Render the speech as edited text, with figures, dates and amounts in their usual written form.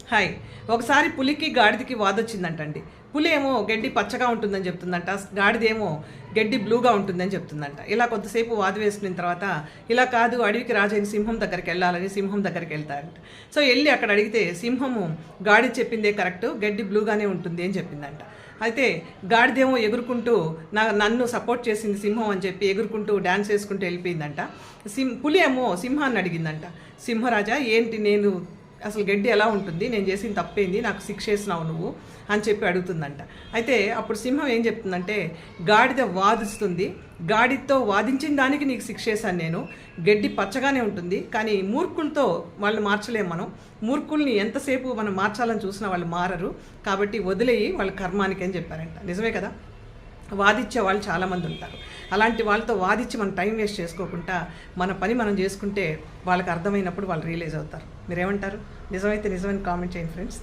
Hi. ఒకసారి పులికి గాడిదకి వాదొచ్చిందంటండి. పులి ఏమో గడ్డి పచ్చగా ఉంటుందని చెప్తుందంట. గాడిదేమో గడ్డి బ్లూగా ఉంటుందని చెప్తుందంట. ఇలా కొంతసేపు వాదు వేసుకున్న తర్వాత ఇలా కాదు, అడవికి రాజైన సింహం దగ్గరికి వెళ్ళాలని సింహం దగ్గరికి వెళ్తారంట. సో వెళ్ళి అక్కడ అడిగితే సింహము గాడి చెప్పిందే కరెక్ట్, గడ్డి బ్లూగానే ఉంటుంది అని చెప్పిందంట. అయితే గాడిదేమో ఎగురుకుంటూ నన్ను సపోర్ట్ చేసింది సింహం అని చెప్పి ఎగురుకుంటూ డ్యాన్స్ వేసుకుంటూ వెళ్ళిపోయిందంట. పులి ఏమో సింహాన్ని అడిగిందంట, సింహరాజా ఏంటి, నేను అసలు గడ్డి ఎలా ఉంటుంది, నేను చేసిన తప్పేంది, నాకు శిక్ష వేసినావు నువ్వు అని చెప్పి అడుగుతుందంట. అయితే అప్పుడు సింహం ఏం చెప్తుందంటే, గాడిద వాదిస్తుంది, గాడితో వాదించిన దానికి నీకు శిక్ష వేసాను నేను, గడ్డి పచ్చగానే ఉంటుంది, కానీ మూర్ఖులతో వాళ్ళు మార్చలేము మనం, మూర్ఖుల్ని ఎంతసేపు మనం మార్చాలని చూసినా వాళ్ళు మారరు, కాబట్టి వదిలేయి వాళ్ళ కర్మానికి అని చెప్పారంట. నిజమే కదా, వాదించే వాళ్ళు చాలామంది ఉంటారు. అలాంటి వాళ్ళతో వాదించి మనం టైం వేస్ట్ చేసుకోకుండా మన పని మనం చేసుకుంటే వాళ్ళకి అర్థమైనప్పుడు వాళ్ళు రియలైజ్ అవుతారు. మీరేమంటారు? నిజమైతే నిజమని కామెంట్ చేయండి ఫ్రెండ్స్.